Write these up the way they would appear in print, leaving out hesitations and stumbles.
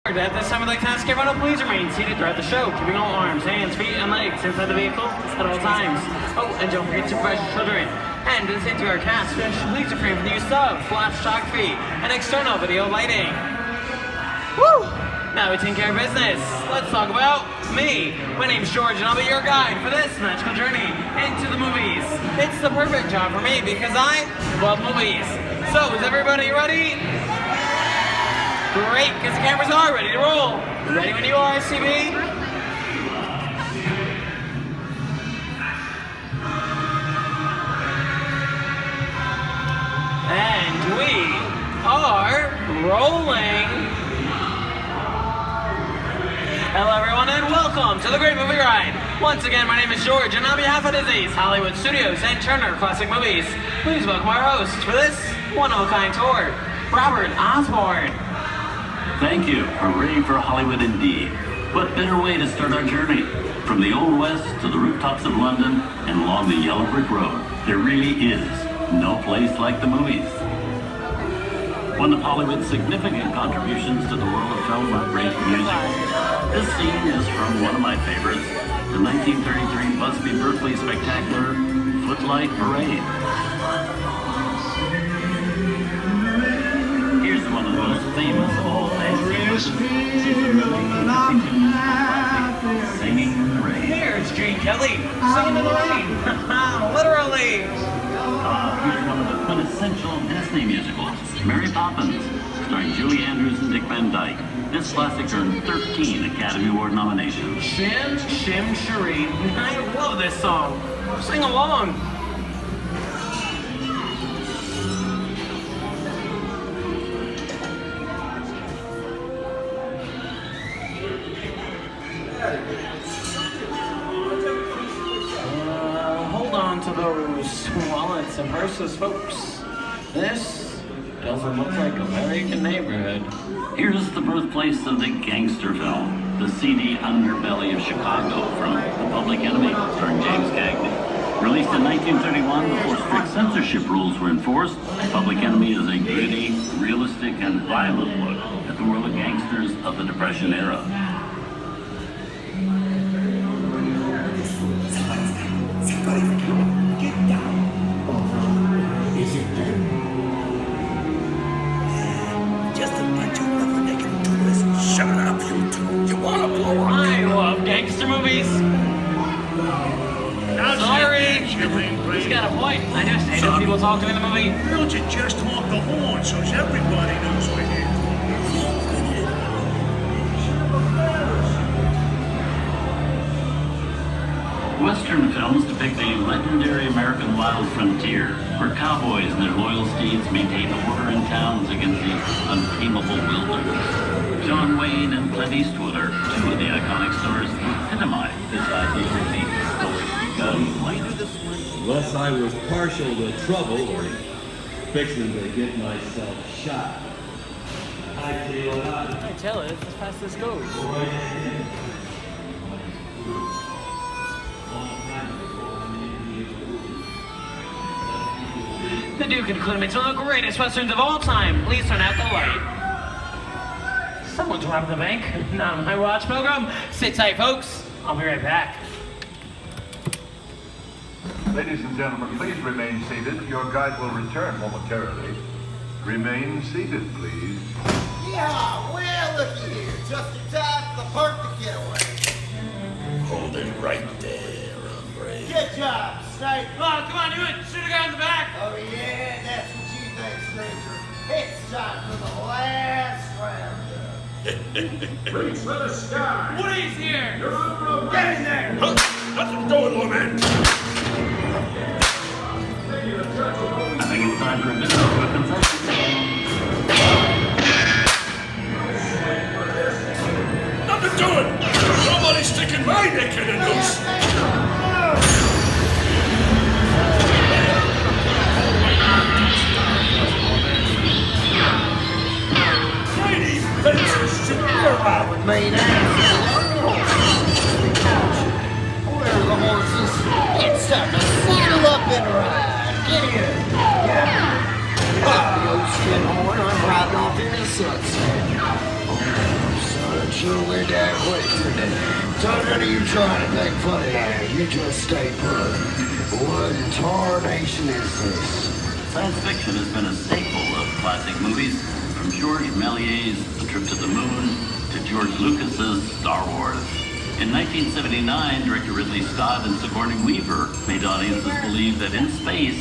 At this time of the cast, everyone please remain seated throughout the show, keeping all arms, hands, feet, and legs inside the vehicle at all times. Oh, and don't forget to supervise your children. And to say to our cast, please refrain from the use of flash photography and external video lighting. Woo! Now we take care of business. Let's talk about me. My name's George, and I'll be your guide for this magical journey into the movies. It's the perfect job for me because I love movies. So, is everybody ready? Great, because the cameras are ready to roll. Ready when you are, CB? And we are rolling. Hello everyone and welcome to the Great Movie Ride. Once again, my name is George, and on behalf of Disney's Hollywood Studios and Turner Classic Movies, please welcome our host for this one-of-a-kind tour, Robert Osborne. Thank you. Hooray for Hollywood indeed. What better way to start our journey? From the Old West to the rooftops of London and along the yellow brick road, there really is no place like the movies. One of Hollywood's significant contributions to the world of film are great musicals. This scene is from one of my favorites, the 1933 Busby Berkeley spectacular, Footlight Parade. Here's one of the most famous of all time. Singing in the Rain. Here's Gene Kelly, singing in the rain. Literally. Here's one of the quintessential Disney musicals, Mary Poppins, starring Julie Andrews and Dick Van Dyke. This classic earned 13 Academy Award nominations. Shim, Shim, Sheree. I love this song. Sing along. Hold on to those wallets and purses, folks. This doesn't look like a very good neighborhood. Here's the birthplace of the gangster film, the seedy underbelly of Chicago from The Public Enemy, starring James Cagney. Released in 1931 before strict censorship rules were enforced, Public Enemy is a gritty, realistic, and violent look at the world of gangsters of the Depression era. Get down. Is it them? Just a bunch of rubber-necking tourists. Shut up, you two. You wanna blow up? I love gangster movies. Sorry. He's got a point. I just hate when people talk to me in the movie. Why don't you just honk the horn so everybody knows we're here? Western films depict the legendary American wild frontier, where cowboys and their loyal steeds maintain order in towns against the untamable wilderness. John Wayne and Clint Eastwood are two of the iconic stars that epitomize this ideal of the story gunfighter. Unless I was partial to trouble or fixing to get myself shot. I tell it, it's as fast as it goes. The Duke and Clinton makes one of the greatest westerns of all time. Please turn out the light. Someone's robbed the bank. Not on my watch, Pilgrim. Sit tight, folks. I'll be right back. Ladies and gentlemen, please remain seated. Your guide will return momentarily. Remain seated, please. Yeah, well, looky here. Just in time for the perfect getaway. Hold it right there, hombre. Good job, Snake. Oh, come on, do it. Shoot a guy in the back. Oh, yeah, that's what you think, stranger. It's time for the last round. Reach for the sky! Woody's here. Get in there! Nothing doing, woman! I think it's time for a bit of a confession. Nothing doing! Nobody's sticking my neck in a noose! Mighty fences should be around. With me now. Where are the horses? It's time to saddle up and ride. Get in. Yeah. The old skin horn, I'm riding off into the sunset. sure went that quick, didn't it? So none of you trying to make fun of that. You just stay put. What in tarnation is this? Science fiction has been a staple of classic movies, from George Méliès's The Trip to the Moon to George Lucas's Star Wars. In 1979, director Ridley Scott and Sigourney Weaver made audiences believe that in space,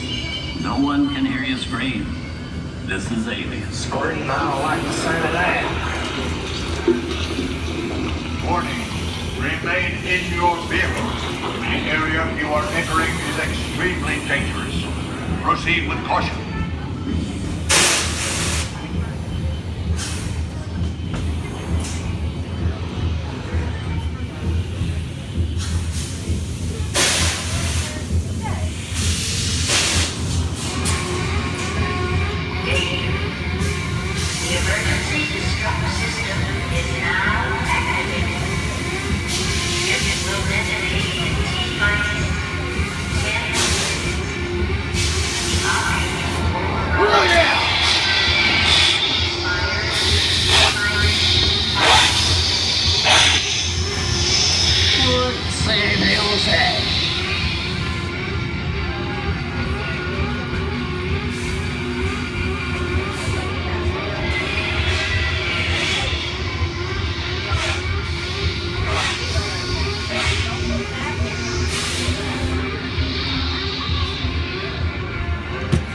no one can hear you scream. This is Alien. Scream, I don't like the sound of that. Warning. Remain in your vehicles. The area you are entering is extremely dangerous. Proceed with caution.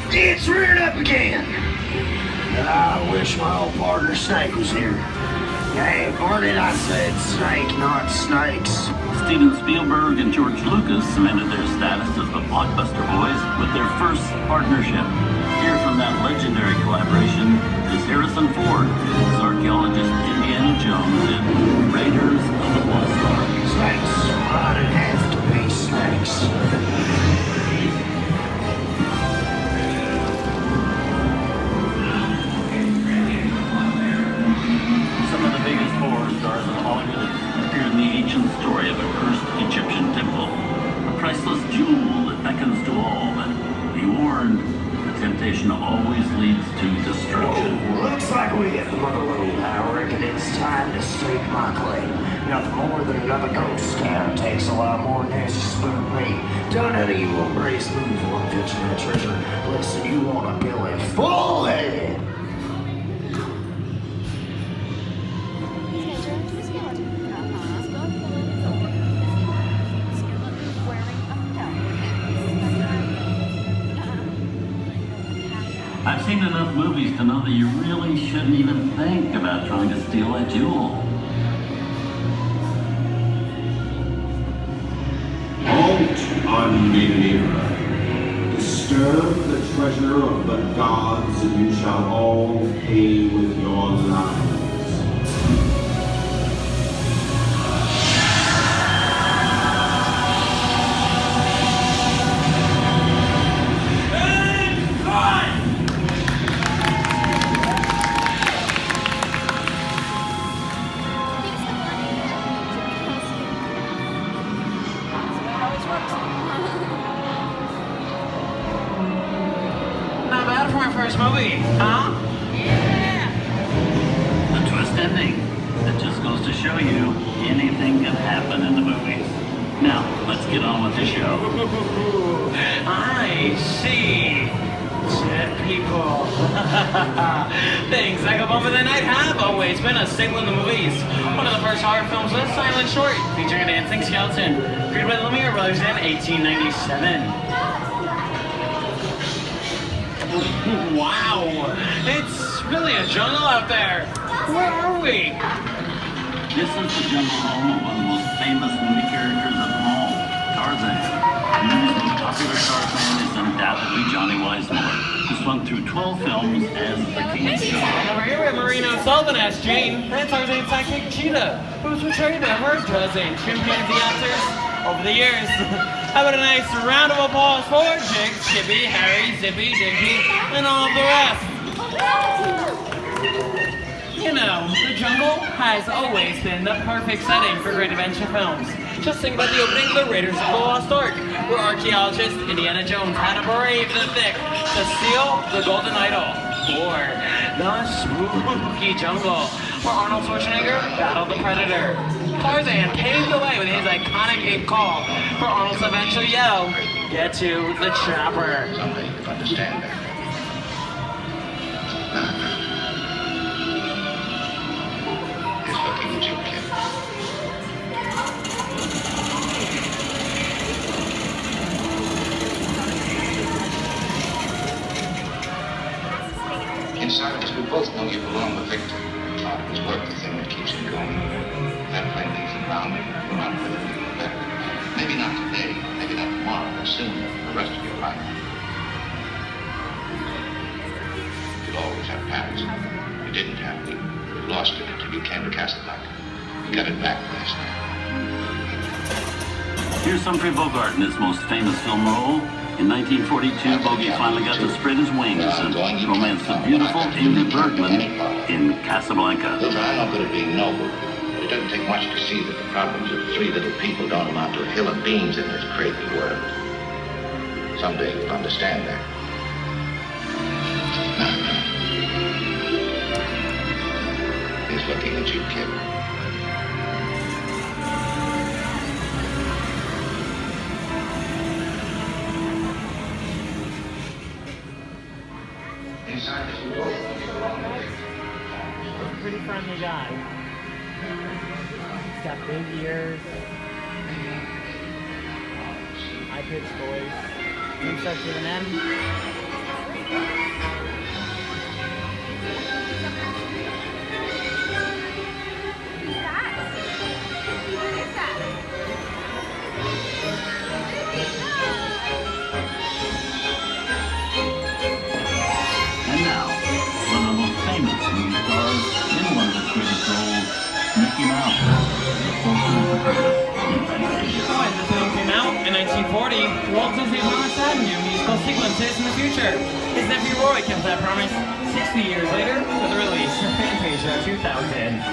It's reared up again. I wish my old partner Snake was here. Hey, Barnett, I said snake, not snakes. Steven Spielberg and George Lucas cemented their status as the blockbuster boys with their first partnership. Here from that legendary collaboration is Harrison Ford as archaeologist Indiana Jones in Raiders of the Lost Ark. Snakes. Why'd it have to be snakes? Some of the biggest horror stars in Hollywood appear in the ancient story of a cursed Egyptian temple. A priceless jewel that beckons to all, but be warned, the temptation always leads to destruction. Looks like we hit the motherload. I reckon it's time to stake my claim. Nothing more than another ghost town takes a lot more than this to spook me. Don't none of you embrace move on pitching that treasure. Listen, you want to bill it full head. I've seen enough movies to know that you really shouldn't even think about trying to steal that jewel. Halt, unbeliever. Disturb the treasure of the gods, and you shall all pay with your lives. Not bad for my first movie, huh? The twist ending. That just goes to show you anything can happen in the movies. Now, let's get on with the show. I see. Dead people. Things like A Bump in the Night have always been a staple in the movies. One of the first horror films was Silent Short, featuring a dancing skeleton, created by the Lumiere brothers in 1897. Wow, it's really a jungle out there. Where are we? This is the jungle home of one of the most famous movie characters of them all, Tarzan. The movie's most popular Tarzan is undoubtedly Johnny Weissmuller, who spun through 12 films as the King of Jungle. Over here we have Marino Sullivan as Jane, and Tarzan's sidekick Cheetah, who was portrayed by over a dozen chimpanzee actors over the years. How about a nice round of applause for Jig, Skippy, Harry, Zippy, Dinky, and all of the rest. You know, the jungle has always been the perfect setting for great adventure films. Just think about the opening of the Raiders of the Lost Ark, where archaeologist Indiana Jones had to brave the thick to steal the Golden Idol. The Spooky Jungle, where Arnold Schwarzenegger battled the Predator. Tarzan paved the way with his iconic ape call for Arnold to eventually yell, "Get to the chopper." Someday you'll understand that. He's looking at you, kid. Inside of us, we both know you belong with Victor. Part of his work, the thing that keeps him going. That flame leaves him bound, will not let him feel better. Maybe not today, maybe not tomorrow, but soon, the rest of your life. You'll always have Paris. You didn't have me. You lost it until you came to Casablanca. You got it back last night. Here's Humphrey Bogart in his most famous film role. In 1942, Bogey finally got to spread his wings and romance the beautiful Ingrid Bergman in Casablanca. Luther, I'm not good at being noble, but it doesn't take much to see that the problems of three little people don't amount to a hill of beans in this crazy world. Someday you'll understand that. He's looking at you, kid. Pretty friendly guy. He's got big ears, high-pitched voice. Name starts with an M. And now, one of the most famous movie stars in one of the greatest roles, Mickey Mouse, the Fortune of Paris in Fantasia. When the film came out in 1940, Walt Disney promised Adam new musical sequences in the future. His nephew Roy kept that promise 60 years later with the release of Fantasia 2000.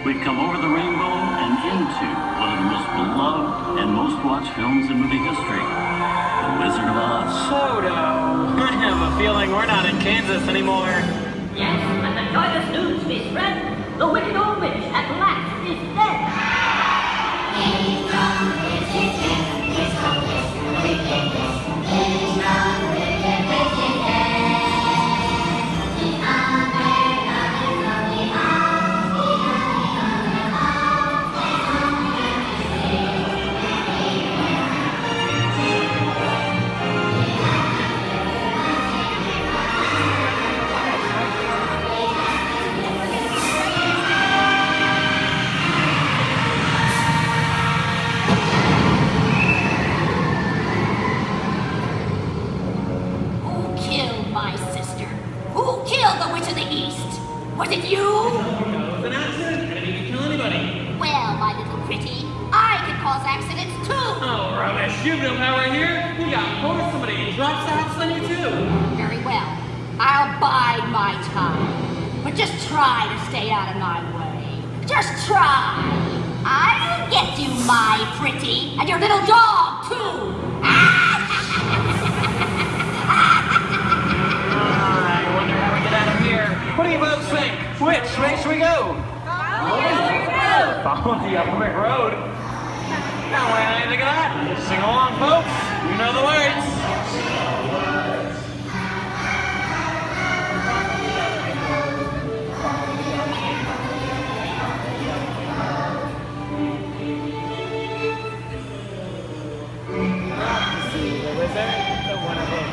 We've come over the rainbow and into one of the most beloved and most watched films in movie history, The Wizard of Oz. Soda! I have a feeling we're not in Kansas anymore. Yes, and the joyous news be spread. The wicked old witch at last is dead. He's gone, he's dead. He's gone, he's dead. He's gone, he's dead. Was it you? No, it was an accident. I didn't mean to kill anybody. Well, my little pretty, I can cause accidents too. Oh, rubbish. You've no power here. You got more somebody drops the house than you too. Very well. I'll bide my time. But just try to stay out of my way. Just try. I'll get you, my pretty, and your little dog too. I wonder how we get out of here. What do you folks think? Which way should we go? Follow the Upper Brick Road. Now, what do you think of that? Sing along, folks. You know the words. The wizard, the wonderful.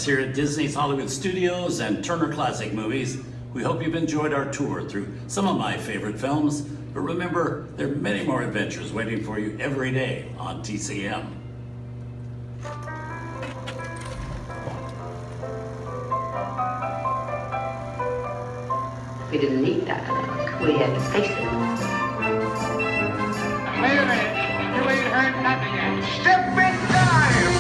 here at Disney's Hollywood Studios and Turner Classic Movies, we hope you've enjoyed our tour through some of my favorite films. But remember, there are many more adventures waiting for you every day on TCM. We didn't need dialogue. We had to face it. Wait a minute. You ain't heard nothing yet. Step in time!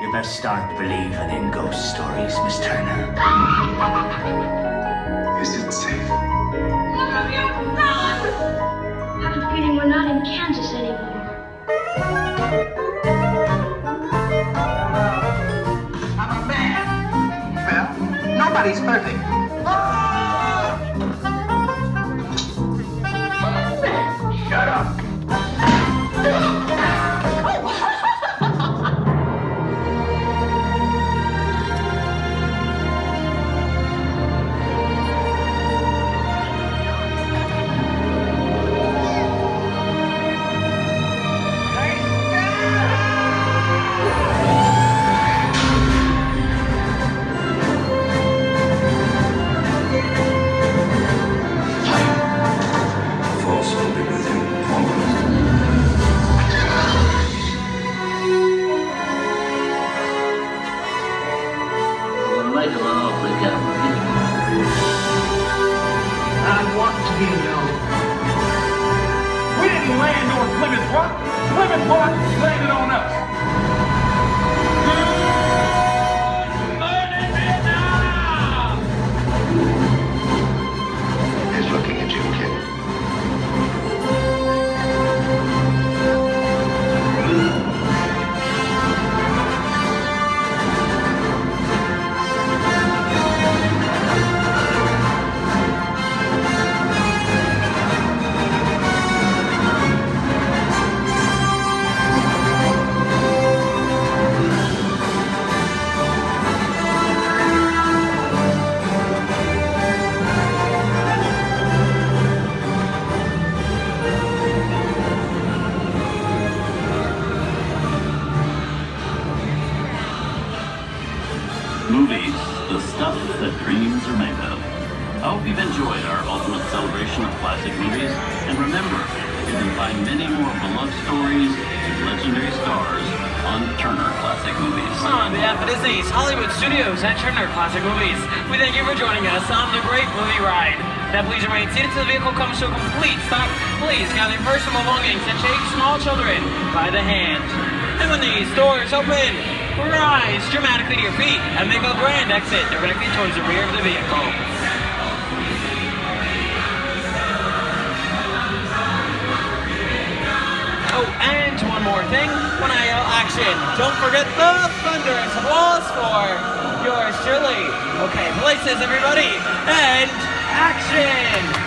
You better start believing in ghost stories, Miss Turner. Is it safe? Mom, you run! I have a feeling we're not in Kansas anymore. I'm a man. Well, nobody's perfect. Shut up. I want you to know. We didn't land on Plymouth Rock. Plymouth Rock landed on us. Good morning, Vietnam! He's looking at you, kid. Movies, the stuff that dreams are made of. I hope you've enjoyed our ultimate celebration of classic movies. And remember, you can find many more beloved stories and legendary stars on Turner Classic Movies. On behalf of Disney's Hollywood Studios and Turner Classic Movies, we thank you for joining us on the great movie ride. Now please remain seated till the vehicle comes to a complete stop. Please gather your personal belongings and shake small children by the hand. And when these doors open, rise dramatically to your feet and make a grand exit directly towards the rear of the vehicle. Oh, and one more thing. When I yell action, don't forget the thunderous applause for yours truly. Okay, places everybody, and action!